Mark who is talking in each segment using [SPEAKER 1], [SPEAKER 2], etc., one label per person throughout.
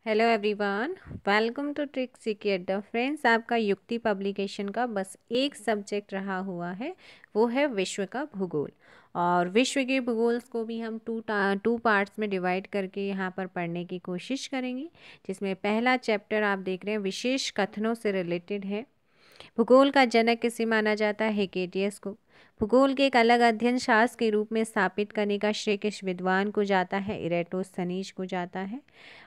[SPEAKER 1] Hello everyone, welcome to trick सीकी अड्डा। Friends, आपका युक्ति पब्लिकेशन का बस एक सब्जेक्ट रहा हुआ है, वो है विश्व का भूगोल। और विश्व के भूगोल को भी हम टू पार्ट्स में डिवाइड करके यहाँ पर पढ़ने की कोशिश करेंगे, जिसमें पहला चैप्टर आप देख रहे हैं विशेष कथनों से रिलेटेड है। भूगोल का जनक किसे माना जाता है? हेकेटियस को। भूगोल के एक अलग अध्ययन शास्त्र के रूप में स्थापित करने का श्रेय किस विद्वान को जाता है? इरेटोस्थनीज को जाता है।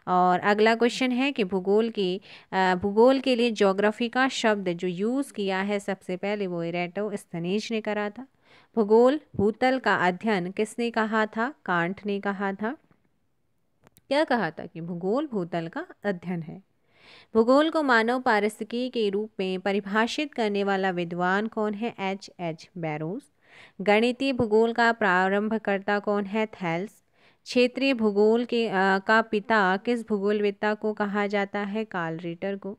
[SPEAKER 1] और अगला क्वेश्चन है कि भूगोल के लिए ज्योग्राफी का शब्द जो यूज़ किया है सबसे पहले, वो इरेटोस्थनीज ने करा था। भूगोल भूतल का अध्ययन किसने कहा था? कांट ने कहा था। क्या कहा था? कि भूगोल भूतल का अध्ययन है। भूगोल को मानव पारिस्थितिकी के रूप में परिभाषित करने वाला विद्वान कौन है? एच बैरोस। गणितीय भूगोल का प्रारंभकर्ता कौन है? थैल्स। क्षेत्रीय का पिता किस भूगोलवेत्ता को कहा जाता है? कार्ल रिटर को।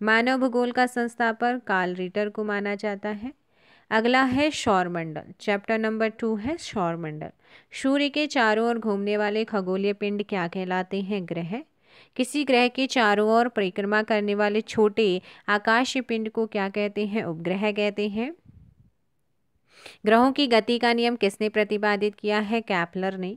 [SPEAKER 1] मानव भूगोल का संस्थापक कार्ल रिटर को माना जाता है। अगला है सौरमंडल। चैप्टर नंबर 2 है सौरमंडल। सूर्य के चारों ओर घूमने वाले खगोलीय पिंड क्या कहलाते हैं? ग्रह। किसी ग्रह के चारों ओर परिक्रमा करने वाले छोटे आकाशीय पिंड को क्या कहते हैं? उपग्रह कहते हैं। ग्रहों की गति का नियम किसने प्रतिपादित किया है? केपलर ने।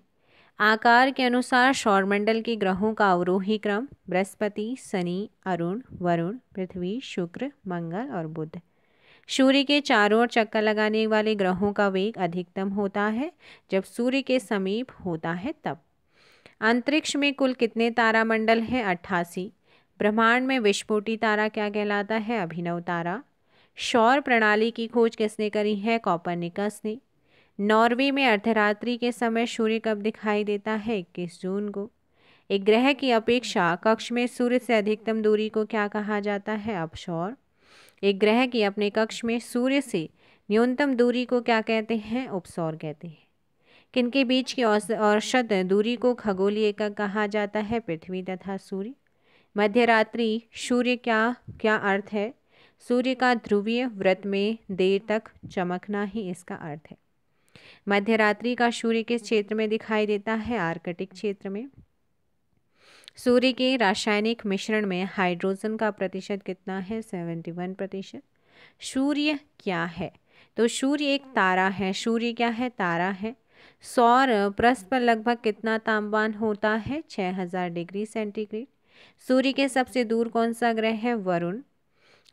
[SPEAKER 1] आकार के अनुसार सौरमंडल के ग्रहों का अवरोही क्रम: बृहस्पति, शनि, अरुण, वरुण, पृथ्वी, शुक्र, मंगल और बुध। सूर्य के चारों ओर चक्कर लगाने वाले ग्रहों का वेग अधिकतम होता है जब सूर्य के समीप होता है तब। अंतरिक्ष में कुल कितने तारामंडल हैं? 88। ब्रह्मांड में विस्फोटी तारा क्या कहलाता है? अभिनव तारा। सौर प्रणाली की खोज किसने करी है? कोपरनिकस ने। नॉर्वे में अर्धरात्रि के समय सूर्य कब दिखाई देता है? 21 जून को। एक ग्रह की अपेक्षा कक्ष में सूर्य से अधिकतम दूरी को क्या कहा जाता है? अपसौर। एक ग्रह की अपने कक्ष में सूर्य से न्यूनतम दूरी को क्या कहते हैं? उपसौर कहते हैं। किनके बीच की औसत दूरी को खगोलीय एकक कहा जाता है? पृथ्वी तथा सूर्य। मध्यरात्रि सूर्य क्या क्या अर्थ है? सूर्य का ध्रुवीय व्रत में देर तक चमकना ही इसका अर्थ है। मध्यरात्रि का सूर्य किस क्षेत्र में दिखाई देता है? आर्कटिक क्षेत्र में। सूर्य के रासायनिक मिश्रण में हाइड्रोजन का प्रतिशत कितना है? 71%। सूर्य क्या है? तो सूर्य एक तारा है। सूर्य क्या है? तारा है। सौर पृष्ठ पर लगभग कितना तापमान होता है? 6000 डिग्री सेंटीग्रेड। सूर्य के सबसे दूर कौन सा ग्रह है? वरुण।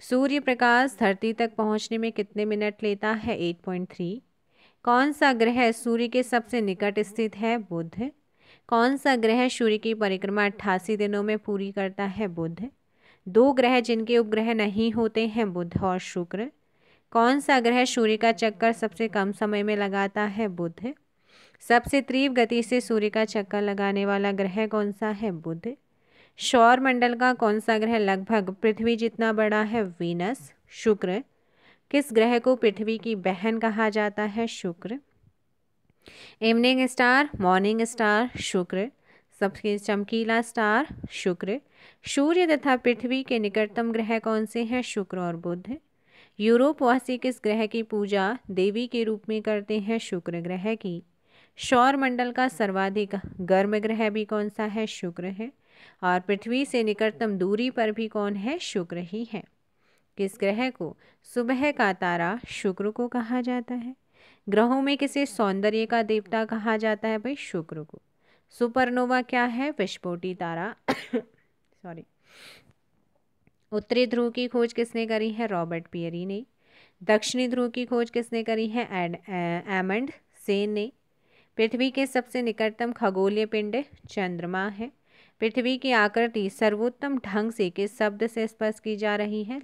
[SPEAKER 1] सूर्य प्रकाश धरती तक पहुंचने में कितने मिनट लेता है? 8.3। कौन सा ग्रह सूर्य के सबसे निकट स्थित है? बुध। कौन सा ग्रह सूर्य की परिक्रमा 88 दिनों में पूरी करता है? बुध। दो ग्रह जिनके उपग्रह नहीं होते हैं, बुध और शुक्र। कौन सा ग्रह सूर्य का चक्कर सबसे कम समय में लगाता है? बुध। सबसे तीव्र गति से सूर्य का चक्कर लगाने वाला ग्रह कौन सा है? बुध। सौर मंडल का कौन सा ग्रह लगभग पृथ्वी जितना बड़ा है? वीनस। शुक्र। किस ग्रह को पृथ्वी की बहन कहा जाता है? शुक्र। इवनिंग स्टार, मॉर्निंग स्टार, शुक्र। सबसे चमकीला स्टार, शुक्र। सूर्य तथा पृथ्वी के निकटतम ग्रह कौन से हैं? शुक्र और बुध। यूरोपवासी किस ग्रह की पूजा देवी के रूप में करते हैं? शुक्र ग्रह की। सौर मंडल का सर्वाधिक गर्म ग्रह भी कौन सा है? शुक्र है। और पृथ्वी से निकटतम दूरी पर भी कौन है? शुक्र ही है। किस ग्रह को सुबह का तारा शुक्र को कहा जाता है? ग्रहों में किसे सौंदर्य का देवता कहा जाता है? भाई शुक्र को। सुपरनोवा क्या है? विस्फोटी तारा। सॉरी। उत्तरी ध्रुव की खोज किसने करी है? रॉबर्ट पियरी ने। दक्षिणी ध्रुव की खोज किसने करी है? एमंड सेन ने। पृथ्वी के सबसे निकटतम खगोलीय पिंड चंद्रमा है। पृथ्वी की आकृति सर्वोत्तम ढंग से किस शब्द से स्पष्ट की जा रही है?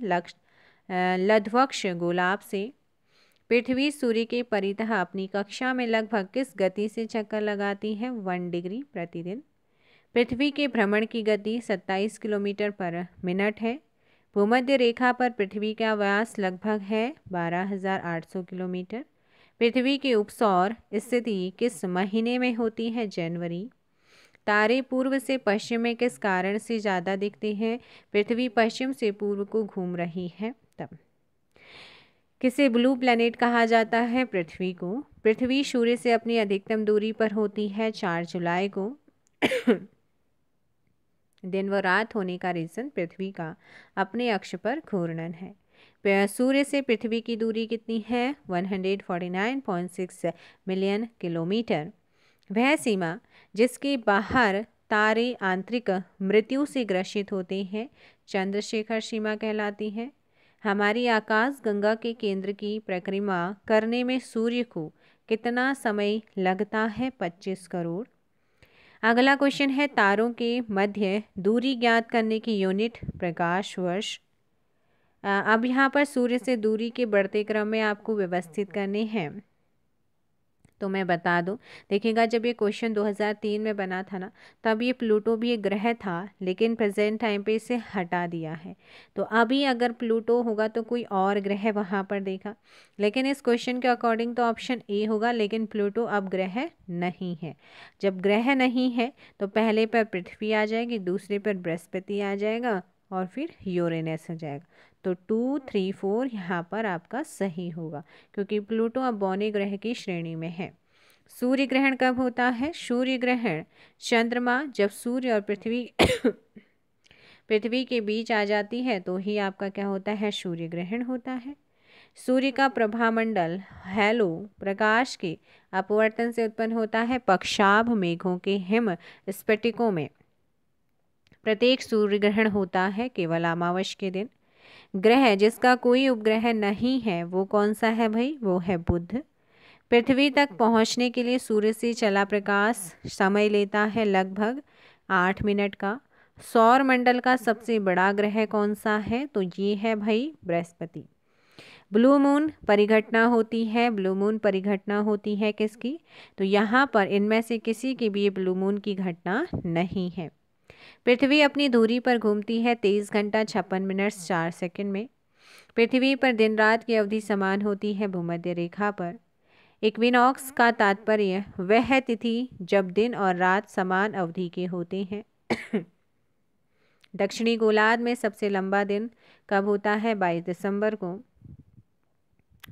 [SPEAKER 1] लध्वक्ष गोलाप से। पृथ्वी सूर्य के परितः अपनी कक्षा में लगभग किस गति से चक्कर लगाती है? 1 डिग्री प्रतिदिन। पृथ्वी के भ्रमण की गति 27 किलोमीटर पर मिनट है। भूमध्य रेखा पर पृथ्वी का व्यास लगभग है 12,800 किलोमीटर। पृथ्वी की उपसौर स्थिति किस महीने में होती है? जनवरी। तारे पूर्व से पश्चिम में किस कारण से ज़्यादा दिखते हैं? पृथ्वी पश्चिम से पूर्व को घूम रही है तब। किसे ब्लू प्लैनेट कहा जाता है? पृथ्वी को। पृथ्वी सूर्य से अपनी अधिकतम दूरी पर होती है 4 जुलाई को। दिन व रात होने का रीज़न पृथ्वी का अपने अक्ष पर घूर्णन है। सूर्य से पृथ्वी की दूरी कितनी है? 149.6 मिलियन किलोमीटर। वह सीमा जिसके बाहर तारे आंतरिक मृत्यु से ग्रसित होते हैं चंद्रशेखर सीमा कहलाती है। हमारी आकाश गंगा के केंद्र की परिक्रमा करने में सूर्य को कितना समय लगता है? 25 करोड़। अगला क्वेश्चन है तारों के मध्य दूरी ज्ञात करने की यूनिट प्रकाश वर्ष। अब यहाँ पर सूर्य से दूरी के बढ़ते क्रम में आपको व्यवस्थित करने हैं, तो मैं बता दूं। देखिएगा, जब ये क्वेश्चन 2003 में बना था ना, तब ये प्लूटो भी एक ग्रह था, लेकिन प्रेजेंट टाइम पे इसे हटा दिया है। तो अभी अगर प्लूटो होगा तो कोई और ग्रह वहाँ पर देखा, लेकिन इस क्वेश्चन के अकॉर्डिंग तो ऑप्शन ए होगा, लेकिन प्लूटो अब ग्रह नहीं है। जब ग्रह नहीं है तो पहले पर पृथ्वी आ जाएगी, दूसरे पर बृहस्पति आ जाएगा और फिर यूरेनस हो जाएगा। तो 2, 3, 4 यहाँ पर आपका सही होगा, क्योंकि प्लूटो अब बौने ग्रह की श्रेणी में है। सूर्य ग्रहण कब होता है? सूर्य ग्रहण चंद्रमा जब सूर्य और पृथ्वी के बीच आ जाती है तो ही आपका क्या होता है? सूर्य ग्रहण होता है। सूर्य का प्रभामंडल हैलो प्रकाश के अपवर्तन से उत्पन्न होता है पक्षाभ मेघों के हिम स्फटिकों में। प्रत्येक सूर्य ग्रहण होता है केवल अमावस के दिन। ग्रह जिसका कोई उपग्रह नहीं है वो कौन सा है भाई? वो है बुध। पृथ्वी तक पहुंचने के लिए सूर्य से चला प्रकाश समय लेता है लगभग 8 मिनट का। सौर मंडल का सबसे बड़ा ग्रह कौन सा है? तो ये है भाई बृहस्पति। ब्लू मून परिघटना होती है। ब्लू मून परिघटना होती है किसकी? तो यहाँ पर इनमें से किसी की भी ब्लू मून की घटना नहीं है। पृथ्वी अपनी धुरी पर घूमती है 23 घंटा 56 मिनट 4 सेकंड में। पृथ्वी पर दिन रात की अवधि समान होती है भूमध्य रेखा पर। इक्विनॉक्स का तात्पर्य वह तिथि जब दिन और रात समान अवधि के होते हैं। दक्षिणी गोलार्ध में सबसे लंबा दिन कब होता है? 22 दिसंबर को।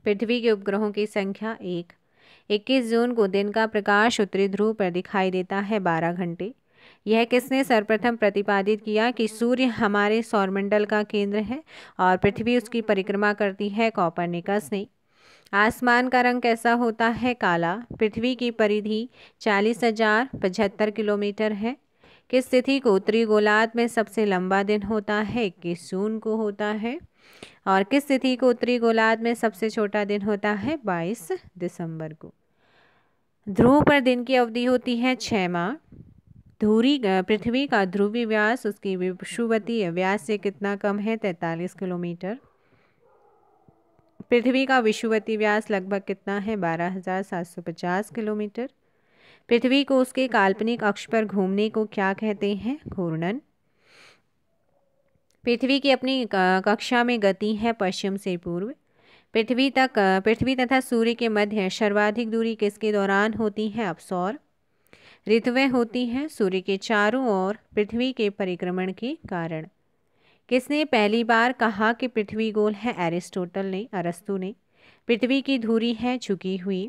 [SPEAKER 1] पृथ्वी के उपग्रहों की संख्या 1। 21 जून को दिन का प्रकाश उत्तरी ध्रुव पर दिखाई देता है 12 घंटे। यह किसने सर्वप्रथम प्रतिपादित किया कि सूर्य हमारे सौरमंडल का केंद्र है और पृथ्वी उसकी परिक्रमा करती है? कोपरनिकस ने। आसमान का रंग कैसा होता है? काला। पृथ्वी की परिधि 40,075 किलोमीटर है। किस तिथि को उत्तरी गोलार्ध में सबसे लंबा दिन होता है? 21 जून को होता है। और किस तिथि को उत्तरी गोलार्ध में सबसे छोटा दिन होता है? 22 दिसंबर को। ध्रुव पर दिन की अवधि होती है 6 माह। पृथ्वी का ध्रुवीय व्यास उसकी विषुवतीय व्यास से कितना कम है? 43 किलोमीटर। पृथ्वी का विषुवतीय व्यास लगभग कितना है? 12,750 किलोमीटर। पृथ्वी को उसके काल्पनिक अक्ष पर घूमने को क्या कहते हैं? घूर्णन। पृथ्वी की अपनी कक्षा में गति है पश्चिम से पूर्व। पृथ्वी तथा सूर्य के मध्य सर्वाधिक दूरी किसके दौरान होती है? अपसौर। ऋतुएं होती हैं सूर्य के चारों ओर पृथ्वी के परिक्रमण के कारण। किसने पहली बार कहा कि पृथ्वी गोल है? अरस्तु ने। पृथ्वी की धुरी है झुकी हुई।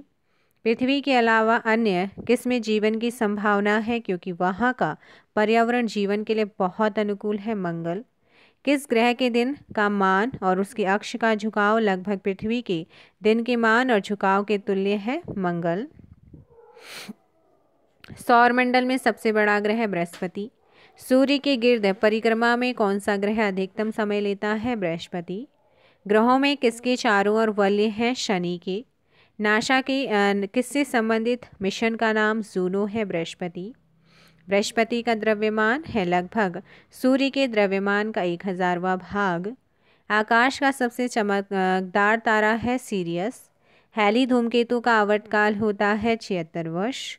[SPEAKER 1] पृथ्वी के अलावा अन्य किसमें जीवन की संभावना है क्योंकि वहाँ का पर्यावरण जीवन के लिए बहुत अनुकूल है? मंगल। किस ग्रह के दिन का मान और उसके अक्ष का झुकाव लगभग पृथ्वी के दिन के मान और झुकाव के तुल्य है? मंगल। सौरमंडल में सबसे बड़ा ग्रह बृहस्पति। सूर्य के गिर्द परिक्रमा में कौन सा ग्रह अधिकतम समय लेता है? बृहस्पति। ग्रहों में किसके चारों ओर वलय है? शनि के। नासा के किससे संबंधित मिशन का नाम जूनो है? बृहस्पति। बृहस्पति का द्रव्यमान है लगभग सूर्य के द्रव्यमान का 1000वां भाग। आकाश का सबसे चमकदार तारा है सीरियस। हैली धूमकेतु का आवर्तकाल होता है 76 वर्ष।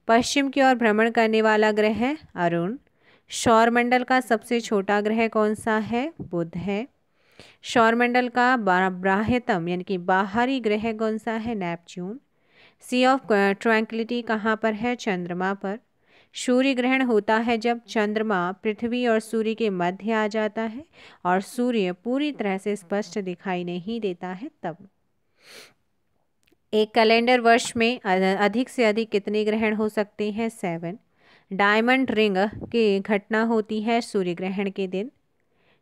[SPEAKER 1] पश्चिम की ओर भ्रमण करने वाला ग्रह अरुण। सौरमंडल का सबसे छोटा ग्रह कौन सा है? बुध है। सौरमंडल का बाह्यतम यानी कि बाहरी ग्रह कौन सा है? नेपच्यून। सी ऑफ ट्रैंक्विलिटी कहाँ पर है? चंद्रमा पर। सूर्य ग्रहण होता है जब चंद्रमा पृथ्वी और सूर्य के मध्य आ जाता है और सूर्य पूरी तरह से स्पष्ट दिखाई नहीं देता है तब। एक कैलेंडर वर्ष में अधिक से अधिक कितने ग्रहण हो सकते हैं? 7। डायमंड रिंग की घटना होती है सूर्य ग्रहण के दिन।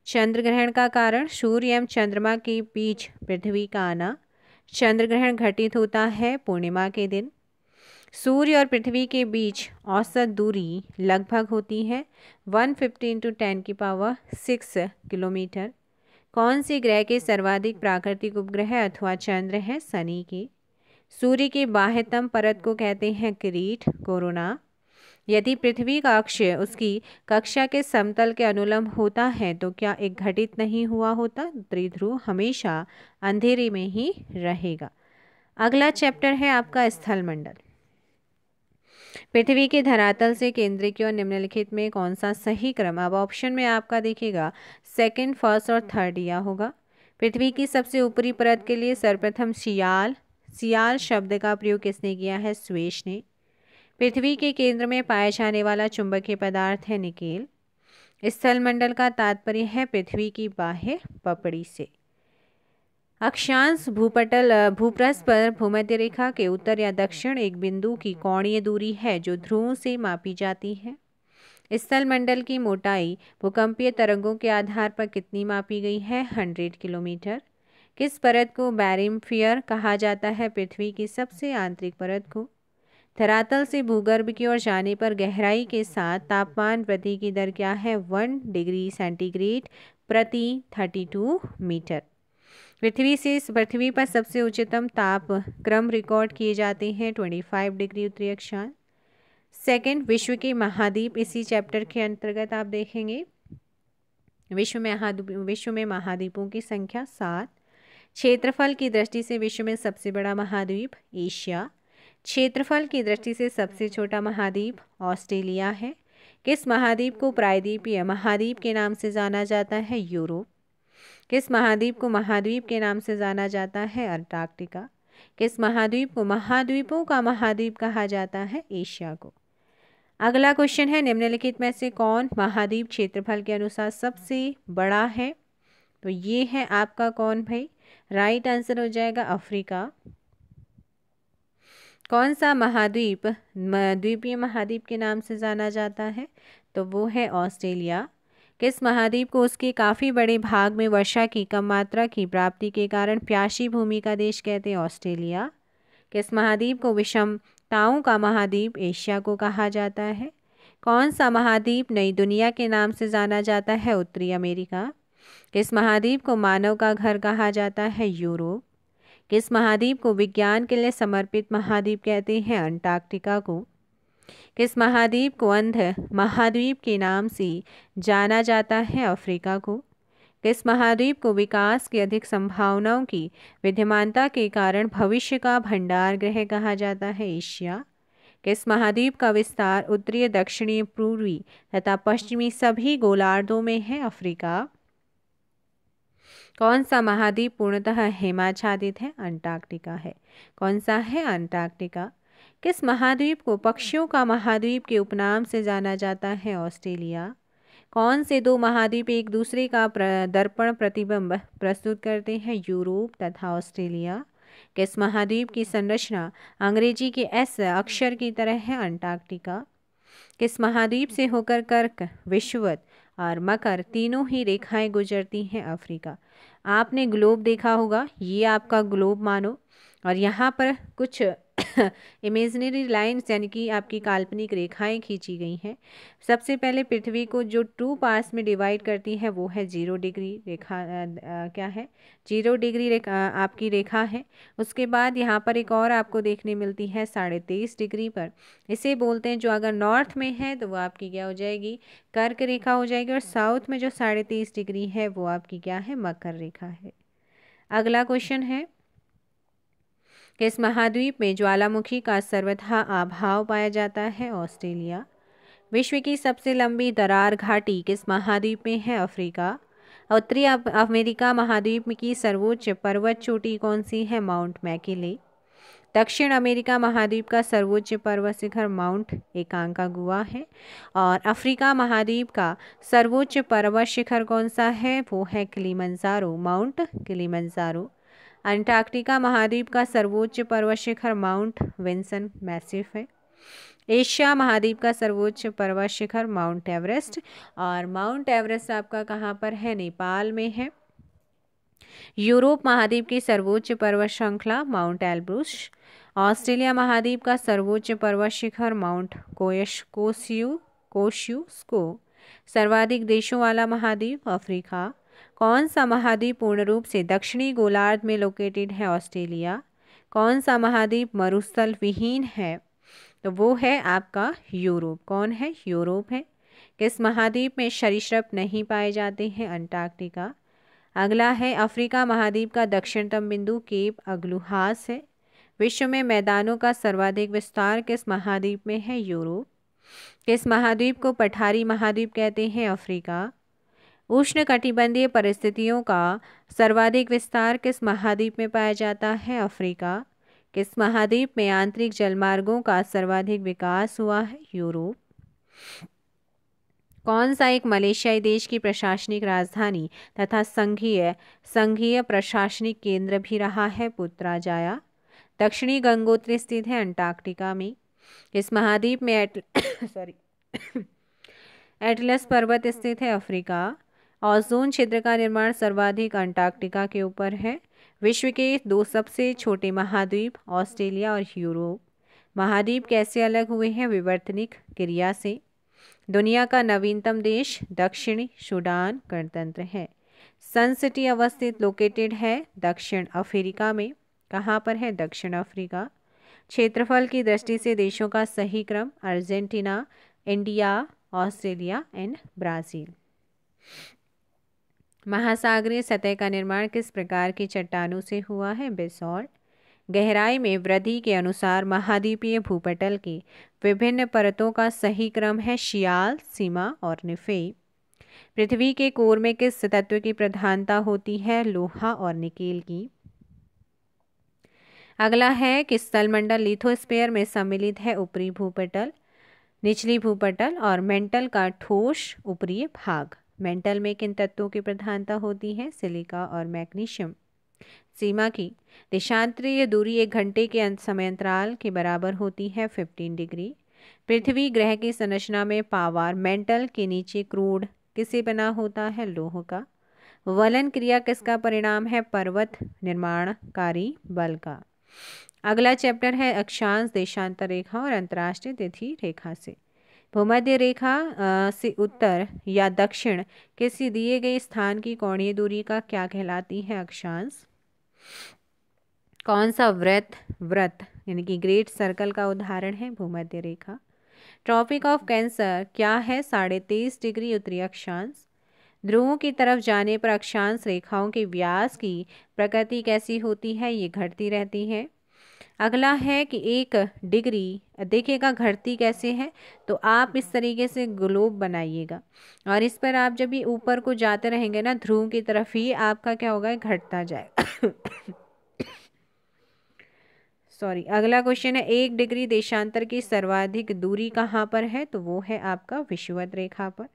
[SPEAKER 1] चंद्र ग्रहण का कारण सूर्य एवं चंद्रमा के बीच पृथ्वी का आना। चंद्र ग्रहण घटित होता है पूर्णिमा के दिन। सूर्य और पृथ्वी के बीच औसत दूरी लगभग होती है 150 × 10⁶ किलोमीटर। कौन से ग्रह के सर्वाधिक प्राकृतिक उपग्रह अथवा चंद्र है? शनि के। सूर्य की बाह्यतम परत को कहते हैं किरीट, कोरोना। यदि पृथ्वी का अक्ष उसकी कक्षा के समतल के अनुलंब होता है तो क्या एक घटित नहीं हुआ होता? त्रिध्रुव हमेशा अंधेरे में ही रहेगा। अगला चैप्टर है आपका स्थल मंडल। पृथ्वी के धरातल से केंद्र की ओर निम्नलिखित में कौन सा सही क्रम? अब ऑप्शन में आपका देखिएगा सेकंड, फर्स्ट और थर्ड दिया होगा। पृथ्वी की सबसे ऊपरी परत के लिए सर्वप्रथम सियाल शब्द का प्रयोग किसने किया है? स्वेश ने। पृथ्वी के केंद्र में पाया जाने वाला चुंबकीय पदार्थ है निकेल। स्थल मंडल का तात्पर्य है पृथ्वी की बाह्य पपड़ी से। अक्षांश भूपृष्ठ पर भूमध्य रेखा के उत्तर या दक्षिण एक बिंदु की कोणीय दूरी है जो ध्रुवों से मापी जाती है। स्थल मंडल की मोटाई भूकंपीय तरंगों के आधार पर कितनी मापी गई है? 100 किलोमीटर। किस परत को बैरिमफियर कहा जाता है? पृथ्वी की सबसे आंतरिक परत को। धरातल से भूगर्भ की ओर जाने पर गहराई के साथ तापमान वृद्धि की दर क्या है? 1 डिग्री सेंटीग्रेड प्रति 32 मीटर। पृथ्वी पर सबसे उच्चतम ताप क्रम रिकॉर्ड किए जाते हैं 25 डिग्री उत्तरी अक्षांश। सेकंड, विश्व के महाद्वीप इसी चैप्टर के अंतर्गत आप देखेंगे। विश्व में महाद्वीपों की संख्या 7। क्षेत्रफल की दृष्टि से विश्व में सबसे बड़ा महाद्वीप एशिया। क्षेत्रफल की दृष्टि से सबसे छोटा महाद्वीप ऑस्ट्रेलिया है। किस महाद्वीप को प्रायद्वीपीय महाद्वीप के नाम से जाना जाता है? यूरोप। किस महाद्वीप को महाद्वीप के नाम से जाना जाता है? अंटार्कटिका। किस महाद्वीप को महाद्वीपों का महाद्वीप कहा जाता है? एशिया को। अगला क्वेश्चन है निम्नलिखित में से कौन महाद्वीप क्षेत्रफल के अनुसार सबसे बड़ा है? तो ये है आपका कौन भाई? राइट आंसर हो जाएगा अफ्रीका। कौन सा महाद्वीप द्वीपीय महाद्वीप के नाम से जाना जाता है? तो वो है ऑस्ट्रेलिया। किस महाद्वीप को उसके काफ़ी बड़े भाग में वर्षा की कम मात्रा की प्राप्ति के कारण प्यासी भूमि का देश कहते हैं? ऑस्ट्रेलिया। किस महाद्वीप को विषमताओं का महाद्वीप एशिया को कहा जाता है? कौन सा महाद्वीप नई दुनिया के नाम से जाना जाता है? उत्तरी अमेरिका। किस महाद्वीप को मानव का घर कहा जाता है? यूरोप। किस महाद्वीप को विज्ञान के लिए समर्पित महाद्वीप कहते हैं? अंटार्कटिका को। किस महाद्वीप को अंध महाद्वीप के नाम से जाना जाता है? अफ्रीका को। किस महाद्वीप को विकास की अधिक संभावनाओं की विद्यमानता के कारण भविष्य का भंडार गृह कहा जाता है? एशिया। किस महाद्वीप का विस्तार उत्तरी, दक्षिणी, पूर्वी तथा पश्चिमी सभी गोलार्धों में है? अफ्रीका। कौन सा महाद्वीप पूर्णतः हिमाच्छादित है? अंटार्कटिका है। कौन सा है? अंटार्कटिका। किस महाद्वीप को पक्षियों का महाद्वीप के उपनाम से जाना जाता है? ऑस्ट्रेलिया। कौन से दो महाद्वीप एक दूसरे का दर्पण प्रतिबिंब प्रस्तुत करते हैं? यूरोप तथा ऑस्ट्रेलिया। किस महाद्वीप की संरचना अंग्रेजी के एस अक्षर की तरह है? अंटार्कटिका। किस महाद्वीप से होकर कर्क, विषुवत और मकर तीनों ही रेखाएं गुजरती हैं? अफ्रीका। आपने ग्लोब देखा होगा, ये आपका ग्लोब मानो, और यहाँ पर कुछ इमेजिनरी लाइन्स यानी कि आपकी काल्पनिक रेखाएं खींची गई हैं। सबसे पहले पृथ्वी को जो 2 पार्ट्स में डिवाइड करती है वो है 0 डिग्री रेखा, क्या है 0 डिग्री रेखा आपकी रेखा है। उसके बाद यहाँ पर एक और आपको देखने मिलती है 23.5 डिग्री पर, इसे बोलते हैं, जो अगर नॉर्थ में है तो वो आपकी क्या हो जाएगी? कर्क रेखा हो जाएगी, और साउथ में जो 23.5 डिग्री है वो आपकी क्या है? मकर रेखा है। अगला क्वेश्चन है, किस महाद्वीप में ज्वालामुखी का सर्वथा अभाव पाया जाता है? ऑस्ट्रेलिया। विश्व की सबसे लंबी दरार घाटी किस महाद्वीप में है? अफ्रीका। उत्तरी अमेरिका महाद्वीप की सर्वोच्च पर्वत चोटी कौन सी है? Mount McKinley. दक्षिण अमेरिका महाद्वीप का सर्वोच्च पर्वत शिखर माउंट एकांकागुआ है। और अफ्रीका महाद्वीप का सर्वोच्च पर्वत शिखर कौन सा है? वो है किलिमंजारो, माउंट किलिमंजारो। अंटार्कटिका महाद्वीप का सर्वोच्च पर्वत शिखर माउंट विंसन मैसिफ है। एशिया महाद्वीप का सर्वोच्च पर्वत शिखर माउंट एवरेस्ट, और माउंट एवरेस्ट आपका कहाँ पर है? नेपाल में है। यूरोप महाद्वीप की सर्वोच्च पर्वत श्रृंखला माउंट एल्ब्रुस। ऑस्ट्रेलिया महाद्वीप का सर्वोच्च पर्वत शिखर माउंट कोस्युस्को। सर्वाधिक देशों वाला महाद्वीप अफ्रीका। कौन सा महाद्वीप पूर्ण रूप से दक्षिणी गोलार्ध में लोकेटेड है? ऑस्ट्रेलिया। कौन सा महाद्वीप मरुस्थल विहीन है? तो वो है आपका यूरोप। कौन है? यूरोप है। किस महाद्वीप में सरीसृप नहीं पाए जाते हैं? अंटार्कटिका। अगला है अफ्रीका महाद्वीप का दक्षिणतम बिंदु केप अग्लुहास है। विश्व में मैदानों का सर्वाधिक विस्तार किस महाद्वीप में है? यूरोप। किस महाद्वीप को पठारी महाद्वीप कहते हैं? अफ्रीका। उष्णकटिबंधीय परिस्थितियों का सर्वाधिक विस्तार किस महाद्वीप में पाया जाता है? अफ्रीका। किस महाद्वीप में आंतरिक जलमार्गों का सर्वाधिक विकास हुआ है? यूरोप। कौन सा एक मलेशियाई देश की प्रशासनिक राजधानी तथा संघीय प्रशासनिक केंद्र भी रहा है? पुत्राजाया। दक्षिणी गंगोत्री स्थित है अंटार्कटिका में। इस महाद्वीप में एटलस पर्वत स्थित है? अफ्रीका। ओजोन क्षेत्र का निर्माण सर्वाधिक अंटार्कटिका के ऊपर है। विश्व के दो सबसे छोटे महाद्वीप ऑस्ट्रेलिया और यूरोप। महाद्वीप कैसे अलग हुए हैं? विवर्तनिक क्रिया से। दुनिया का नवीनतम देश दक्षिणी सूडान गणतंत्र है। सन सिटी अवस्थित लोकेटेड है दक्षिण अफ्रीका में। कहाँ पर है? दक्षिण अफ्रीका। क्षेत्रफल की दृष्टि से देशों का सही क्रम Argentina, India, Australia and Brazil. महासागरीय सतह का निर्माण किस प्रकार की चट्टानों से हुआ है? बेसॉल्ट। गहराई में वृद्धि के अनुसार महाद्वीपीय भूपटल की विभिन्न परतों का सही क्रम है शियाल, सीमा और निफेई। पृथ्वी के कोर में किस तत्व की प्रधानता होती है? लोहा और निकेल की। अगला है कि स्थलमंडल लिथोस्फीयर में सम्मिलित है ऊपरी भूपटल, निचली भूपटल और मेंटल का ठोस ऊपरी भाग। मेंटल में किन तत्वों की प्रधानता होती है? सिलिका और मैग्नीशियम। सीमा की देशांतरीय दूरी 1 घंटे के समयांतराल के बराबर होती है 15 डिग्री। पृथ्वी ग्रह की संरचना में पावर मेंटल के नीचे क्रूड किसे बना होता है? लोह का। वलन क्रिया किसका परिणाम है? पर्वत निर्माणकारी बल का। अगला चैप्टर है अक्षांश, देशांतर रेखा और अंतर्राष्ट्रीय तिथि रेखा से। भूमध्य रेखा से उत्तर या दक्षिण किसी दिए गए स्थान की कोणीय दूरी का क्या कहलाती है? अक्षांश। कौन सा व्रत यानी कि ग्रेट सर्कल का उदाहरण है? भूमध्य रेखा। ट्रॉपिक ऑफ कैंसर क्या है? 23.5 डिग्री उत्तरी अक्षांश। ध्रुवों की तरफ जाने पर अक्षांश रेखाओं के व्यास की प्रकृति कैसी होती है? ये घटती रहती है। अगला है कि 1 डिग्री देखिएगा घटती कैसे है, तो आप इस तरीके से ग्लोब बनाइएगा और इस पर आप जब भी ऊपर को जाते रहेंगे ना ध्रुव की तरफ ही आपका क्या होगा? घटता जाएगा। सॉरी। अगला क्वेश्चन है 1 डिग्री देशांतर की सर्वाधिक दूरी कहाँ पर है? तो वो है आपका विषुवत रेखा पर।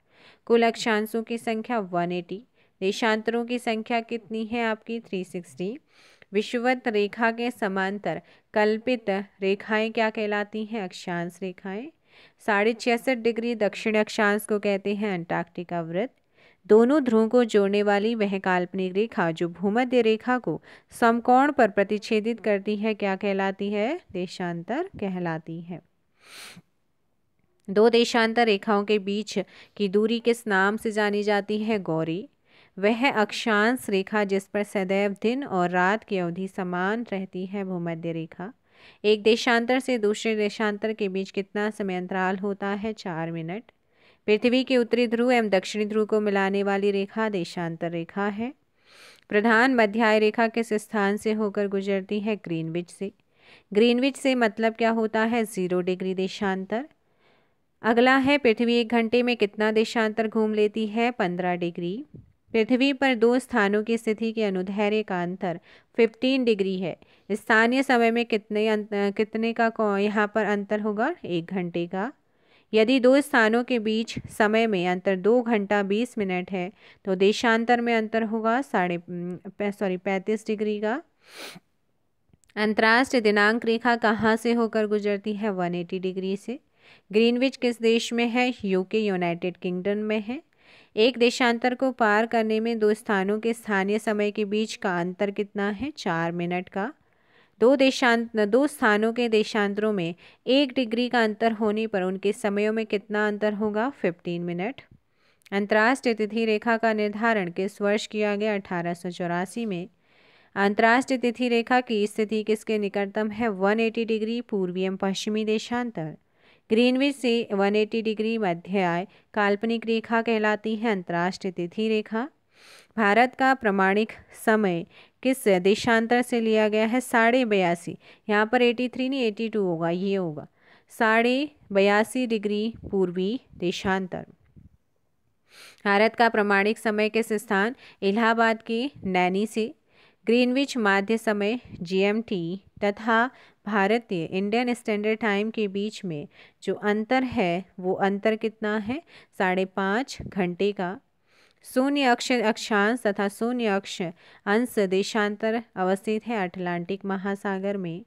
[SPEAKER 1] कुल अक्षांशों की संख्या 180। देशांतरों की संख्या कितनी है आपकी? 360। विषुवत रेखा के समांतर कल्पित रेखाएं क्या कहलाती हैं? अक्षांश रेखाएं। 66.5 डिग्री दक्षिण अक्षांश को कहते हैं अंटार्कटिका वृत्त। दोनों ध्रुवों को जोड़ने वाली वह काल्पनिक रेखा जो भूमध्य रेखा को समकोण पर प्रतिच्छेदित करती है क्या कहलाती है? देशांतर कहलाती है। 2 देशांतर रेखाओं के बीच की दूरी किस नाम से जानी जाती है? गौरी। वह अक्षांश रेखा जिस पर सदैव दिन और रात की अवधि समान रहती है भूमध्य रेखा। एक देशांतर से दूसरे देशांतर के बीच कितना समयांतराल होता है? 4 मिनट। पृथ्वी के उत्तरी ध्रुव एवं दक्षिणी ध्रुव को मिलाने वाली रेखा देशांतर रेखा है। प्रधान मध्याय रेखा किस स्थान से होकर गुजरती है? ग्रीनविच से। ग्रीनविच से मतलब क्या होता है? 0 डिग्री देशांतर। अगला है पृथ्वी 1 घंटे में कितना देशांतर घूम लेती है? 15 डिग्री। पृथ्वी पर 2 स्थानों की स्थिति के अनुदैर्ध्य का अंतर 15 डिग्री है। स्थानीय समय में कितने का यहाँ पर अंतर होगा? 1 घंटे का। यदि 2 स्थानों के बीच समय में अंतर 2 घंटा 20 मिनट है तो देशांतर में अंतर होगा 35 डिग्री का। अंतर्राष्ट्रीय दिनांक रेखा कहाँ से होकर गुजरती है? 180 डिग्री से। ग्रीनविच किस देश में है? यूके यूनाइटेड किंगडम में है। एक देशांतर को पार करने में दो स्थानों के स्थानीय समय के बीच का अंतर कितना है? 4 मिनट का। दो स्थानों के देशांतरों में 1 डिग्री का अंतर होने पर उनके समयों में कितना अंतर होगा? 15 मिनट। अंतर्राष्ट्रीय तिथि रेखा का निर्धारण किस वर्ष किया गया? 1884 में। अंतर्राष्ट्रीय तिथि रेखा की स्थिति किसके निकटतम है? 180 डिग्री पूर्वी एवं पश्चिमी देशांतर। ग्रीनविच से 180 डिग्री मध्य आय काल्पनिक रेखा कहलाती है अंतर्राष्ट्रीय तिथि रेखा। भारत का प्रमाणिक समय किस देशांतर से लिया गया है? 82.5। यहाँ पर 83 नहीं 82 होगा, ये होगा 82.5 डिग्री पूर्वी देशांतर। भारत का प्रमाणिक समय किस स्थान? इलाहाबाद के नैनी से। ग्रीनविच माध्य समय GMT तथा भारतीय इंडियन स्टैंडर्ड टाइम के बीच में जो अंतर है वो अंतर कितना है? 5.5 घंटे का। शून्य अक्षांश तथा शून्य अक्ष अंश देशांतर अवस्थित है अटलांटिक महासागर में।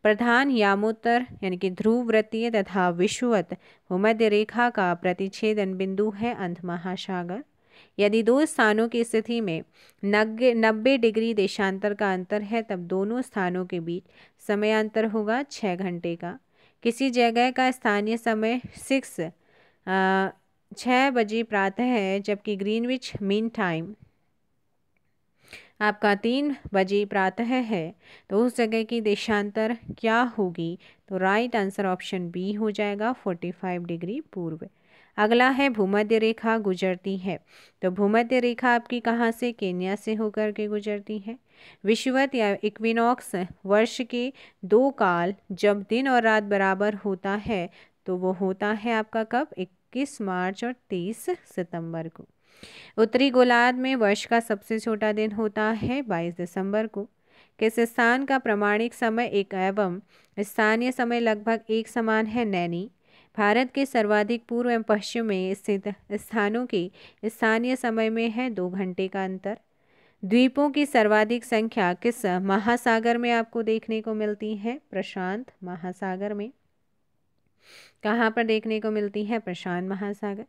[SPEAKER 1] प्रधान यामोत्तर यानी कि ध्रुव वृत्तीय तथा विषुवत भूमध्य रेखा का प्रतिच्छेदन बिंदु है अंध महासागर। यदि दो स्थानों की स्थिति में 90 डिग्री देशांतर का अंतर है तब दोनों स्थानों के बीच समयांतर होगा 6 घंटे का। किसी जगह का स्थानीय समय 6 बजे प्रातः है जबकि ग्रीनविच मीन टाइम आपका 3 बजे प्रातः है, तो उस जगह की देशांतर क्या होगी? तो राइट आंसर ऑप्शन बी हो जाएगा 45 डिग्री पूर्व। अगला है भूमध्य रेखा गुजरती है, तो भूमध्य रेखा आपकी कहाँ से? केन्या से होकर के गुजरती है। विषुवत या इक्विनॉक्स वर्ष के 2 काल जब दिन और रात बराबर होता है तो वो होता है आपका कब? 21 मार्च और 30 सितंबर को। उत्तरी गोलार्ध में वर्ष का सबसे छोटा दिन होता है 22 दिसंबर को। किस स्थान का प्रमाणिक समय एक एवं स्थानीय समय लगभग एक समान है? नैनी। भारत के सर्वाधिक पूर्व एवं पश्चिम में स्थित स्थानों के स्थानीय समय में है 2 घंटे का अंतर। द्वीपों की सर्वाधिक संख्या किस महासागर में आपको देखने को मिलती है? प्रशांत महासागर में। कहाँ पर देखने को मिलती है? प्रशांत महासागर।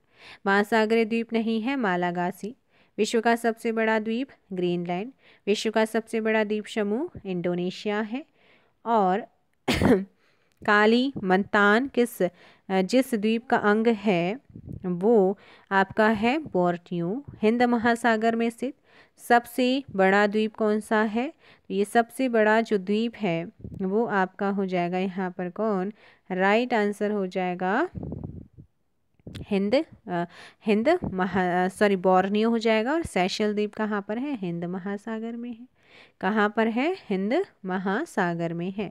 [SPEAKER 1] महासागरीय द्वीप नहीं है मालागासी। विश्व का सबसे बड़ा द्वीप ग्रीनलैंड। विश्व का सबसे बड़ा द्वीप समूह इंडोनेशिया है। और कालीमंतान जिस द्वीप का अंग है वो आपका है बोर्नियो। हिंद महासागर में स्थित सबसे बड़ा द्वीप कौन सा है? तो ये सबसे बड़ा जो द्वीप है वो आपका हो जाएगा यहाँ पर कौन? राइट आंसर हो जाएगा बोर्नियो हो जाएगा। और सेशल द्वीप कहाँ पर है? हिंद महासागर में है। कहाँ पर है? हिंद महासागर में है।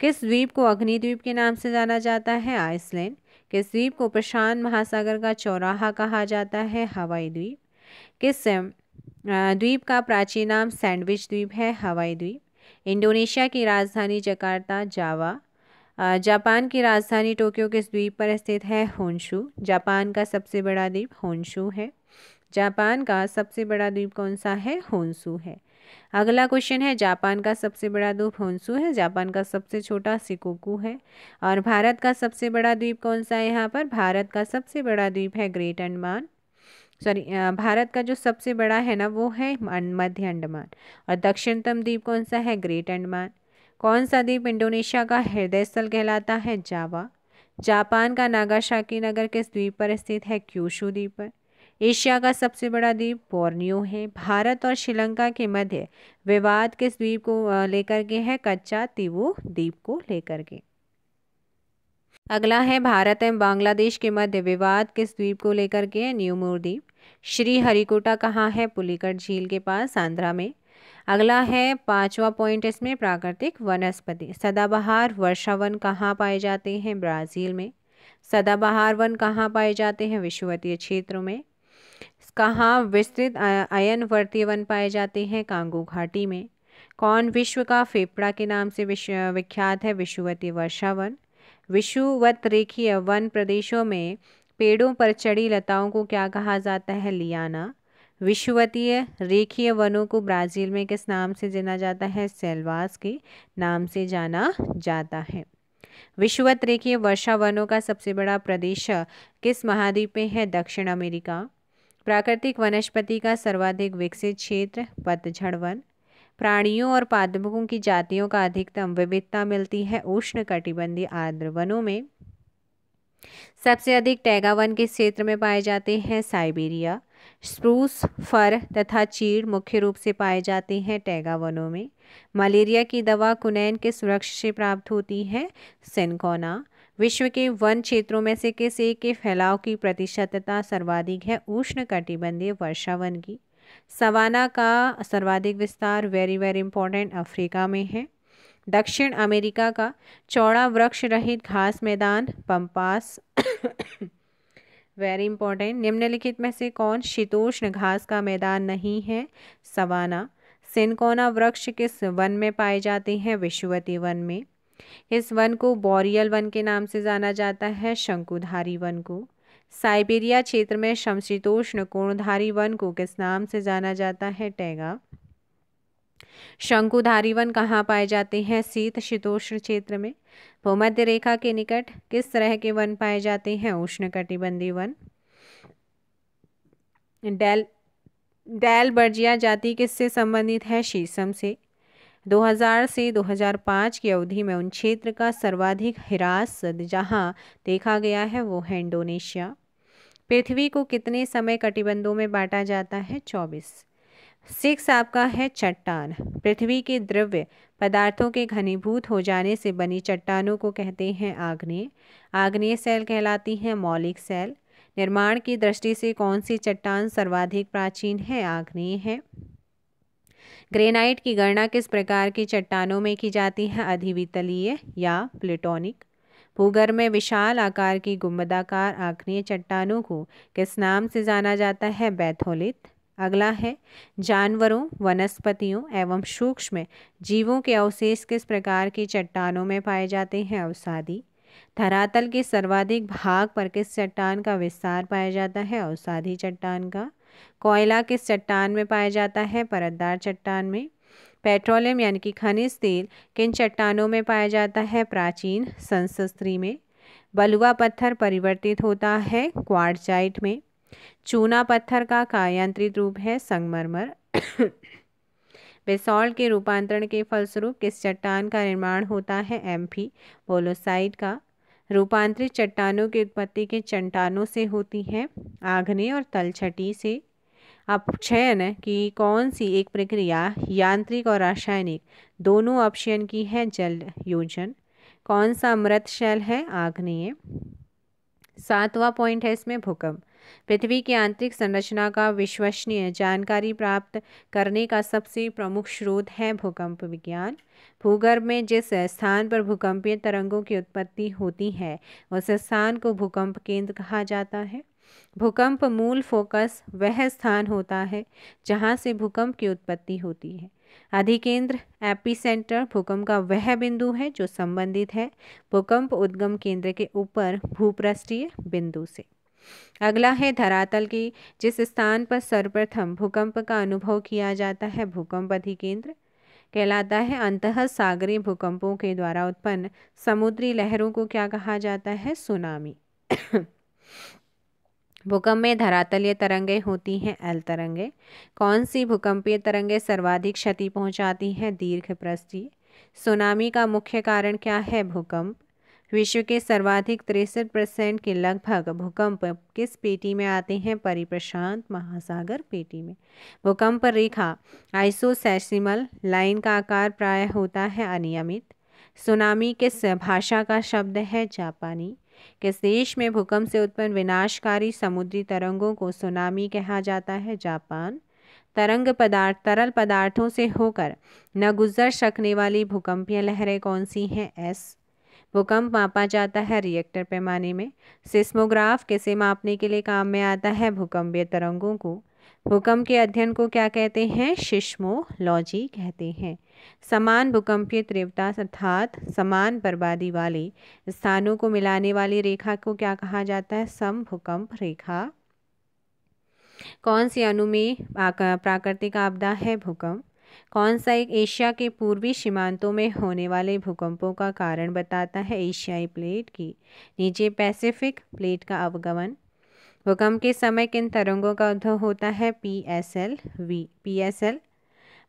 [SPEAKER 1] किस द्वीप को अग्निद्वीप के नाम से जाना जाता है? आइसलैंड। किस द्वीप को प्रशांत महासागर का चौराहा कहा जाता है? हवाई द्वीप। किस द्वीप का प्राचीन नाम सैंडविच द्वीप है? हवाई द्वीप। इंडोनेशिया की राजधानी जकार्ता। जावा। जापान की राजधानी टोक्यो किस द्वीप पर स्थित है? होन्शु। जापान का सबसे बड़ा द्वीप होन्शु है। जापान का सबसे बड़ा द्वीप कौन सा है? होन्शु है। अगला क्वेश्चन है, जापान का सबसे बड़ा द्वीप होन्शु है, जापान का सबसे छोटा शिकोकू है। और भारत का सबसे बड़ा द्वीप कौन सा है? यहाँ पर भारत का सबसे बड़ा द्वीप है ग्रेट अंडमान। भारत का जो सबसे बड़ा है ना वो है मध्य अंडमान। और दक्षिणतम द्वीप कौन सा है? ग्रेट अंडमान। कौन सा द्वीप इंडोनेशिया का हृदय स्थल कहलाता है? जावा। जापान का नागासाकी नगर किस द्वीप पर स्थित है? क्यूशू द्वीप पर। एशिया का सबसे बड़ा द्वीप बोर्नियो है। भारत और श्रीलंका के मध्य विवाद किस द्वीप को लेकर के है? कच्चा तीवू द्वीप को लेकर के। अगला है, भारत एवं बांग्लादेश के मध्य विवाद किस द्वीप को लेकर के है? न्यूमोर द्वीप। श्री हरिकोटा कहाँ है? पुलिकट झील के पास, आंध्रा में। अगला है 5वां पॉइंट इसमें, प्राकृतिक वनस्पति। सदाबहार वर्षावन कहाँ पाए जाते हैं? ब्राज़ील में। सदाबहार वन कहाँ पाए जाते हैं? विषुवतीय क्षेत्रों में। कहाँ विस्तृत अयनवर्तीय वन पाए जाते हैं? कांगो घाटी में। कौन विश्व का फेफड़ा के नाम से विख्यात है? विषुवतीय वर्षावन। विषुवत रेखीय वन प्रदेशों में पेड़ों पर चढ़ी लताओं को क्या कहा जाता है? लियाना। विषुवतीय रेखीय वनों को ब्राज़ील में किस नाम से जाना जाता है? सेल्वास के नाम से जाना जाता है। विषुवत रेखीय वर्षा वनों का सबसे बड़ा प्रदेश किस महाद्वीप में है? दक्षिण अमेरिका। प्राकृतिक वनस्पति का सर्वाधिक विकसित क्षेत्र? पतझड़ वन। प्राणियों और पादपों की जातियों का अधिकतम विविधता मिलती है उष्णकटिबंधीय आर्द्र वनों में। सबसे अधिक टैगा वन किस क्षेत्र में पाए जाते हैं? साइबेरिया। स्प्रूस, फर तथा चीड़ मुख्य रूप से पाए जाते हैं टैगा वनों में। मलेरिया की दवा कुनैन किस वृक्ष से प्राप्त होती है? सिनकोना। विश्व के वन क्षेत्रों में से किस एक के फैलाव की प्रतिशतता सर्वाधिक है? उष्णकटिबंधीय वर्षा वन की। सवाना का सर्वाधिक विस्तार वेरी वेरी इंपॉर्टेंट अफ्रीका में है। दक्षिण अमेरिका का चौड़ा वृक्ष रहित घास मैदान? पम्पास। Very important. निम्नलिखित में से कौन शीतोष्ण घास का मैदान नहीं है? सवाना। सिनकोना वृक्ष किस वन में पाए जाते हैं? विषुवतीय वन में। इस वन को बोरियल वन के नाम से जाना जाता है? शंकुधारी वन को। साइबेरिया क्षेत्र में समशीतोष्ण कोणधारी वन को किस नाम से जाना जाता है? टैगा। शंकुधारी वन कहाँ पाए जाते हैं? शीत शीतोष्ण क्षेत्र में। भूमध्य रेखा के निकट किस तरह के वन पाए जाते हैं? उष्णकटिबंधीय वन। डैलबर्जिया जाति किससे संबंधित है? शीशम से। 2000 से 2005 की अवधि में उन क्षेत्र का सर्वाधिक ह्रास जहां देखा गया है वो है इंडोनेशिया। पृथ्वी को कितने समय कटिबंधों में बांटा जाता है? 24। 6 आपका है चट्टान। पृथ्वी के द्रव्य पदार्थों के घनीभूत हो जाने से बनी चट्टानों को कहते हैं आग्नेय। आग्नेय सेल कहलाती हैं मौलिक सेल। निर्माण की दृष्टि से कौन सी चट्टान सर्वाधिक प्राचीन है? आग्नेय है। ग्रेनाइट की गणना किस प्रकार की चट्टानों में की जाती है? अधिवितलीय या प्लेटोनिक। भूगर्भ में विशाल आकार की गुंबदाकार आग्नेय चट्टानों को किस नाम से जाना जाता है? बैथोलिथ। अगला है जानवरों, वनस्पतियों एवं सूक्ष्म जीवों के अवशेष किस प्रकार की चट्टानों में पाए जाते हैं? अवसादी। धरातल के सर्वाधिक भाग पर किस चट्टान का विस्तार पाया जाता है? अवसादी चट्टान का। कोयला किस चट्टान में पाया जाता है? परतदार चट्टान में। पेट्रोलियम यानी कि खनिज तेल किन चट्टानों में पाया जाता है? प्राचीन संस्तरी में। बलुआ पत्थर परिवर्तित होता है क्वार्टजाइट में। चूना पत्थर का कायांत्रित रूप है संगमरमर। बेसॉल्ट के रूपांतरण के फलस्वरूप किस चट्टान का निर्माण होता है? एम्फी बोलोसाइट का। रूपांतरित चट्टानों की उत्पत्ति के चट्टानों से होती है? आग्नेय और तलछटी से। अपक्षयन की कौन सी एक प्रक्रिया यांत्रिक और रासायनिक दोनों अपक्षयन की है? जल योजन। कौन सा मृत शैल है? आग्नेय। 7वां पॉइंट है इसमें भूकंप। पृथ्वी की आंतरिक संरचना का विश्वसनीय जानकारी प्राप्त करने का सबसे प्रमुख स्रोत है भूकंप विज्ञान। भूगर्भ में जिस स्थान पर भूकंपीय तरंगों की उत्पत्ति होती है उस स्थान को भूकंप केंद्र कहा जाता है। भूकंप मूल फोकस वह स्थान होता है जहां से भूकंप की उत्पत्ति होती है। अधिकेंद्र एपिसेंटर भूकंप का वह बिंदु है जो संबंधित है भूकंप उद्गम केंद्र के ऊपर भूपृष्ठीय बिंदु से। अगला है धरातल की जिस स्थान पर सर्वप्रथम भूकंप का अनुभव किया जाता है भूकंप अधिकेंद्र कहलाता है। अंतः सागरीय भूकंपों के द्वारा उत्पन्न समुद्री लहरों को क्या कहा जाता है? सुनामी। भूकंप में धरातलीय तरंगें होती हैं एल तरंगें। कौन सी भूकंपीय तरंगें सर्वाधिक क्षति पहुंचाती हैं? दीर्घप्रस्थीय। सुनामी का मुख्य कारण क्या है? भूकंप। विश्व के सर्वाधिक 63% के लगभग भूकंप किस पेटी में आते हैं? परिप्रशांत महासागर पेटी में। भूकंप रेखा आइसोसेसिमल लाइन का आकार प्रायः होता है अनियमित। सुनामी किस भाषा का शब्द है? जापानी। किस देश में भूकंप से उत्पन्न विनाशकारी समुद्री तरंगों को सुनामी कहा जाता है? जापान। तरल पदार्थों से होकर न गुजर सकने वाली भूकंपीय लहरें कौन सी हैं? एस। भूकंप मापा जाता है रिएक्टर पैमाने में। सिस्मोग्राफ किसे मापने के लिए काम में आता है? भूकंपीय तरंगों को। भूकंप के अध्ययन को क्या कहते हैं? सिस्मोलॉजी कहते हैं। समान भूकंपीय तीव्रता अर्थात समान बर्बादी वाले स्थानों को मिलाने वाली रेखा को क्या कहा जाता है? समभूकंप रेखा। कौन सी अणु में प्राकृतिक आपदा है? भूकंप। कौन सा एक एशिया के पूर्वी सीमांतों में होने वाले भूकंपों का कारण बताता है? एशियाई प्लेट की नीचे पैसिफिक प्लेट का अवगमन। भूकंप के समय किन तरंगों का उद्भव होता है? पीएसएल।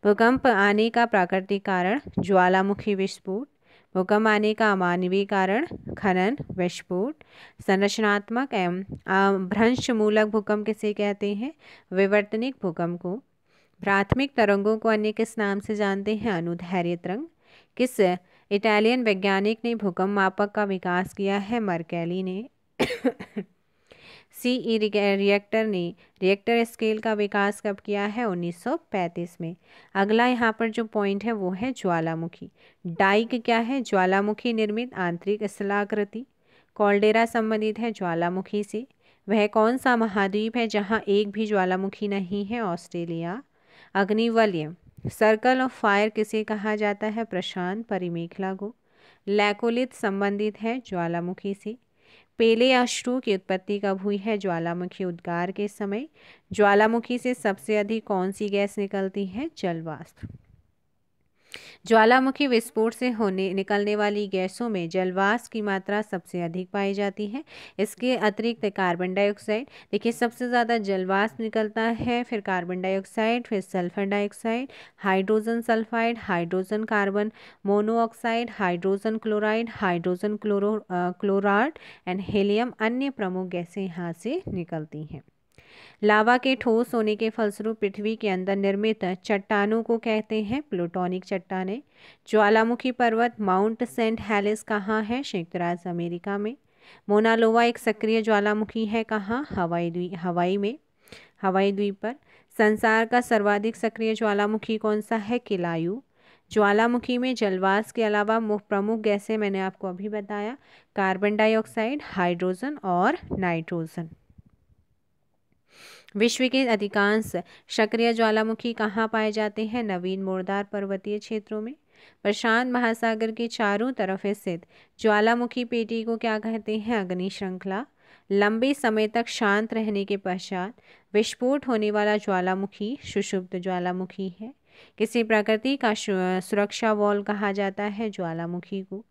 [SPEAKER 1] भूकंप आने का प्राकृतिक कारण? ज्वालामुखी विस्फोट। भूकंप आने का अमानवीय कारण? खनन विस्फोट। संरचनात्मक एवं भ्रंशमूलक भूकंप किसे कहते हैं? विवर्तनिक भूकंप को। प्राथमिक तरंगों को अन्य किस नाम से जानते हैं? अनुदैर्ध्य तरंग। किस इटालियन वैज्ञानिक ने भूकंप मापक का विकास किया है? मर्कैली ने। सीई रिएक्टर स्केल का विकास कब किया है? 1935 में। अगला यहाँ पर जो पॉइंट है वो है ज्वालामुखी। डाइक क्या है? ज्वालामुखी निर्मित आंतरिक स्थलाकृति। कॉल्डेरा संबंधित है ज्वालामुखी से। वह कौन सा महाद्वीप है जहाँ एक भी ज्वालामुखी नहीं है? ऑस्ट्रेलिया। अग्निवलय सर्कल ऑफ फायर किसे कहा जाता है? प्रशांत परिमेखला को। लैकोलिथ संबंधित है ज्वालामुखी से। पेले अश्रु की उत्पत्ति कब हुई है? ज्वालामुखी उद्गार के समय। ज्वालामुखी से सबसे अधिक कौन सी गैस निकलती है? जल वाष्प। ज्वालामुखी विस्फोट से निकलने वाली गैसों में जलवाष्प की मात्रा सबसे अधिक पाई जाती है। इसके अतिरिक्त कार्बन डाइऑक्साइड, देखिए सबसे ज़्यादा जलवाष्प निकलता है, फिर कार्बन डाइऑक्साइड, फिर sulphur dioxide, hydrogen sulphide, hydrogen carbon monoxide, hydrogen chloride, hydrogen chloride and helium अन्य प्रमुख गैसें यहाँ से निकलती हैं। लावा के ठोस होने के फलस्वरूप पृथ्वी के अंदर निर्मित चट्टानों को कहते हैं प्लूटोनिक चट्टानें। ज्वालामुखी पर्वत माउंट सेंट हेलिस कहाँ है? संयुक्त राज्य अमेरिका में। मोना लोवा एक सक्रिय ज्वालामुखी है कहाँ? हवाई द्वीप पर। संसार का सर्वाधिक सक्रिय ज्वालामुखी कौन सा है? किलायु। ज्वालामुखी में जलवाष्प के अलावा प्रमुख गैसें मैंने आपको अभी बताया, कार्बन डाइऑक्साइड, हाइड्रोजन और नाइट्रोजन। विश्व के अधिकांश सक्रिय ज्वालामुखी कहाँ पाए जाते हैं? नवीन मोरदार पर्वतीय क्षेत्रों में। प्रशांत महासागर के चारों तरफ स्थित ज्वालामुखी पेटी को क्या कहते हैं? अग्नि श्रृंखला। लंबे समय तक शांत रहने के पश्चात विस्फोट होने वाला ज्वालामुखी सुषुप्त ज्वालामुखी है। किसी प्रकृति का सुरक्षा वॉल कहा जाता है ज्वालामुखी को।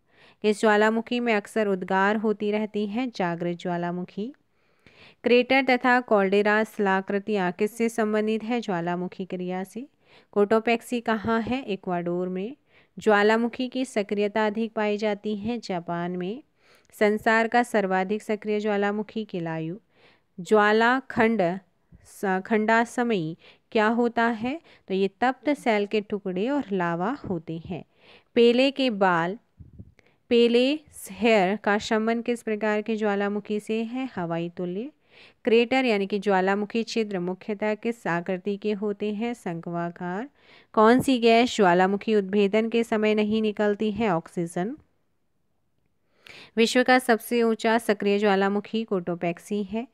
[SPEAKER 1] इस ज्वालामुखी में अक्सर उद्गार होती रहती हैं? जागृत ज्वालामुखी। क्रेटर तथा कॉल्डेरा स्थलाकृतियाँ किससे संबंधित है? ज्वालामुखी क्रिया से। कोटोपैक्सी कहाँ है? इक्वाडोर में। ज्वालामुखी की सक्रियता अधिक पाई जाती है? जापान में। संसार का सर्वाधिक सक्रिय ज्वालामुखी किलायु। ज्वाला खंडासमयी क्या होता है? तो ये तप्त सेल के टुकड़े और लावा होते हैं। पेले हेयर का संबंध किस प्रकार के ज्वालामुखी से है? हवाई तुल्य। क्रेटर यानी कि ज्वालामुखी छिद्र मुख्यतः किस आकृति के होते हैं? शंक्वाकार। कौन सी गैस ज्वालामुखी उद्भेदन के समय नहीं निकलती है? ऑक्सीजन। विश्व का सबसे ऊंचा सक्रिय ज्वालामुखी कोटोपैक्सी है।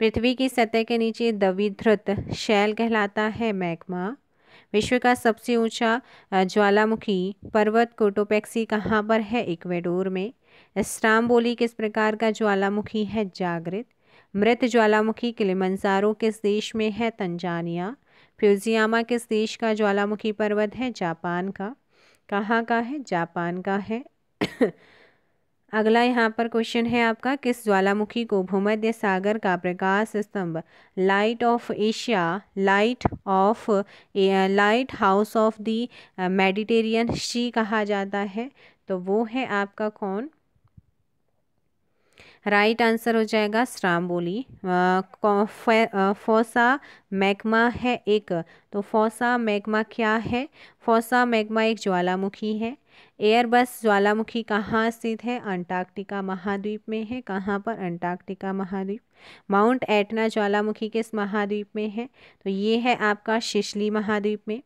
[SPEAKER 1] पृथ्वी की सतह के नीचे द्रवीकृत शैल कहलाता है मैग्मा। विश्व का सबसे ऊंचा ज्वालामुखी पर्वत कोटोपैक्सी कहाँ पर है? इक्वाडोर में। स्ट्राम्बोली किस प्रकार का ज्वालामुखी है? जागृत। मृत ज्वालामुखी किलिमंजारो किस देश में है? तंजानिया। फ्यूजियामा किस देश का ज्वालामुखी पर्वत है? जापान का। कहाँ का है? जापान का है। अगला यहाँ पर क्वेश्चन है आपका, किस ज्वालामुखी को भूमध्य सागर का प्रकाश स्तंभ lighthouse of the Mediterranean sea कहा जाता है? तो वो है आपका कौन? राइट आंसर हो जाएगा स्ट्राम्बोली। फोसा मैग्मा है एक, तो फोसा मैग्मा क्या है? फोसा मैग्मा एक ज्वालामुखी है। एयरबस ज्वालामुखी कहाँ स्थित है? अंटार्कटिका महाद्वीप में है। कहाँ पर? अंटार्कटिका महाद्वीप। माउंट एटना ज्वालामुखी किस महाद्वीप में है? तो ये है आपका सिसिली महाद्वीप में।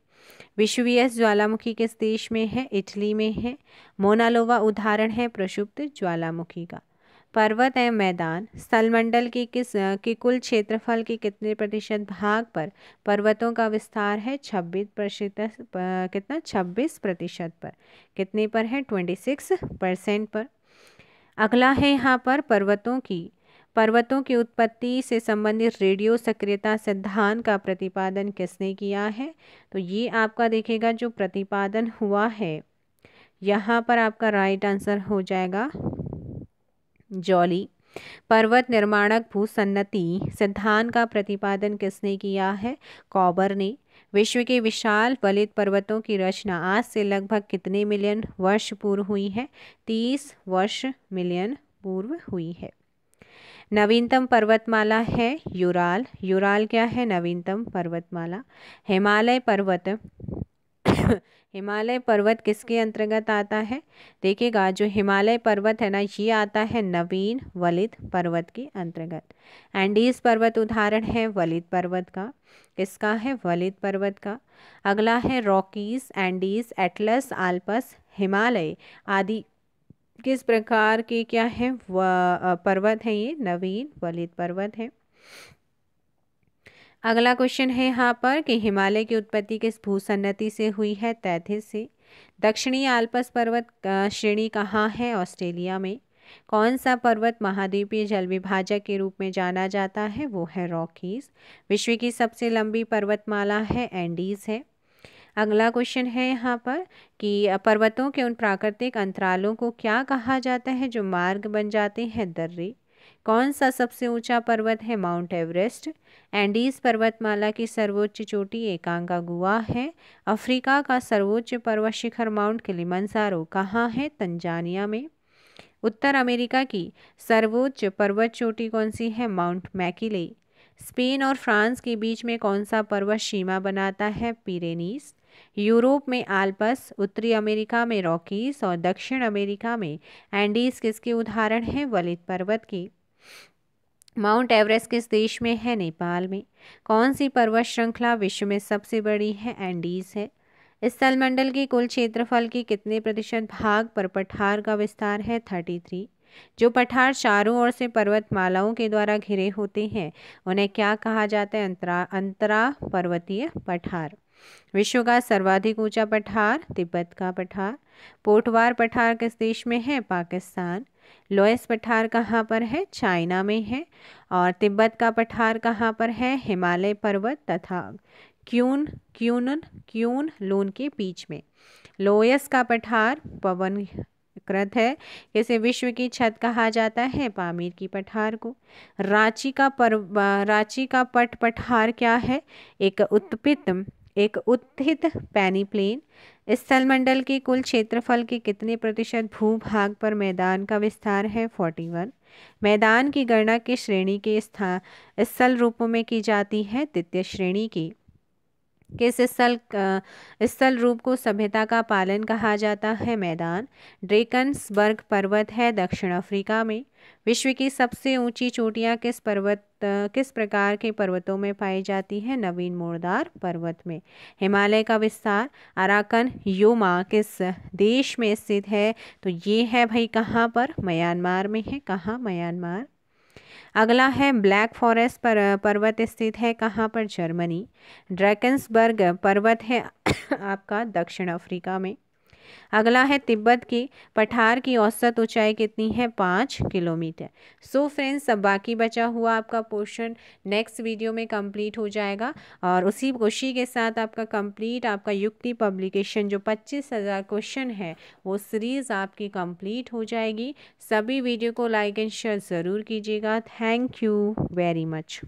[SPEAKER 1] विषुवियस ज्वालामुखी किस देश में है? इटली में है। मोना लोवा उदाहरण है प्रक्षुब्ध ज्वालामुखी का। पर्वत एवं मैदान स्थलमंडल के कुल क्षेत्रफल के कितने प्रतिशत भाग पर पर्वतों का विस्तार है? 26%। कितना? 26% पर। कितने पर है? 26% पर। अगला है यहाँ पर पर्वतों की पर्वतों की उत्पत्ति से संबंधित रेडियो सक्रियता सिद्धांत का प्रतिपादन किसने किया है? तो ये आपका देखिएगा जो प्रतिपादन हुआ है, यहाँ पर आपका राइट आंसर हो जाएगा जॉली। पर्वत निर्माणक भूसन्नति सिद्धांत का प्रतिपादन किसने किया है? कॉबर ने। विश्व के विशाल वलित पर्वतों की रचना आज से लगभग कितने मिलियन वर्ष पूर्व हुई है? 30 वर्ष मिलियन पूर्व हुई है। नवीनतम पर्वतमाला है यूराल। यूराल क्या है? नवीनतम पर्वतमाला। हिमालय पर्वत हिमालय पर्वत किसके अंतर्गत आता है? देखिएगा जो हिमालय पर्वत है ना, ये आता है नवीन वलित पर्वत के अंतर्गत। एंडीज पर्वत उदाहरण है वलित पर्वत का। किसका है? वलित पर्वत का। अगला है Rockies, Andes, Atlas, Alps, Himalaya आदि किस प्रकार के क्या है पर्वत है? ये नवीन वलित पर्वत है। अगला क्वेश्चन है यहाँ पर कि हिमालय की उत्पत्ति किस भूसन्नति से हुई है? तैथिस से। दक्षिणी आल्पस पर्वत श्रेणी कहाँ है? ऑस्ट्रेलिया में। कौन सा पर्वत महाद्वीपीय जल विभाजक के रूप में जाना जाता है? वो है रॉकीज। विश्व की सबसे लंबी पर्वतमाला है एंडीज है। अगला क्वेश्चन है यहाँ पर कि पर्वतों के उन प्राकृतिक अंतरालों को क्या कहा जाता है जो मार्ग बन जाते हैं? दर्रे। कौन सा सबसे ऊंचा पर्वत है? Mount Everest. एंडीज पर्वतमाला की सर्वोच्च चोटी एकांकागुआ है। अफ्रीका का सर्वोच्च पर्वत शिखर माउंट किलिमंजारो कहाँ है? तंजानिया में। उत्तर अमेरिका की सर्वोच्च पर्वत चोटी कौन सी है? Mount McKinley. स्पेन और फ्रांस के बीच में कौन सा पर्वत सीमा बनाता है? पिरेनीज। यूरोप में आल्पस, उत्तरी अमेरिका में रॉकीज और दक्षिण अमेरिका में एंडीज किसके उदाहरण हैं? वलित पर्वत की। माउंट एवरेस्ट किस देश में है? नेपाल में। कौन सी पर्वत श्रृंखला विश्व में सबसे बड़ी है? एंडीज है। स्थलमंडल की कुल क्षेत्रफल के कितने प्रतिशत भाग पर पठार का विस्तार है? 33। जो पठार चारों ओर से पर्वतमालाओं के द्वारा घिरे होते हैं उन्हें क्या कहा जाता है? अंतरा पर्वतीय पठार। विश्व का सर्वाधिक ऊंचा पठार तिब्बत का पठार। पोटवार पठार किस देश में है? पाकिस्तान। लोएस पठार कहाँ पर है? चाइना में है। और तिब्बत का पठार कहाँ पर है? हिमालय पर्वत तथा क्यून लून के बीच में। लोएस का पठार पवन कृत है। इसे विश्व की छत कहा जाता है? पामीर की पठार को। रांची का पट पठार क्या है? एक उत्थित पेनीप्लेन। स्थलमंडल के कुल क्षेत्रफल के कितने प्रतिशत भूभाग पर मैदान का विस्तार है? 41। मैदान की गणना किस श्रेणी के स्थल रूपों में की जाती है? द्वितीय श्रेणी की। किस स्थल रूप को सभ्यता का पालन कहा जाता है? मैदान। ड्रेकन्सबर्ग पर्वत है दक्षिण अफ्रीका में। विश्व की सबसे ऊंची चोटियां किस प्रकार के पर्वतों में पाई जाती है? नवीन मोड़दार पर्वत में। हिमालय का विस्तार अराकन योमा किस देश में स्थित है? तो ये है भाई कहाँ पर? म्यांमार में है। कहाँ? म्यांमार। अगला है ब्लैक फॉरेस्ट पर्वत स्थित है कहाँ पर? जर्मनी। ड्रैकन्सबर्ग पर्वत है आपका दक्षिण अफ्रीका में। अगला है तिब्बत की पठार की औसत ऊंचाई कितनी है? 5 किलोमीटर। सो फ्रेंड्स, अब बाकी बचा हुआ आपका पोर्शन नेक्स्ट वीडियो में कंप्लीट हो जाएगा और उसी खुशी के साथ आपका युक्ति पब्लिकेशन जो 25,000 क्वेश्चन है वो सीरीज़ आपकी कंप्लीट हो जाएगी। सभी वीडियो को लाइक एंड शेयर ज़रूर कीजिएगा। Thank you very much.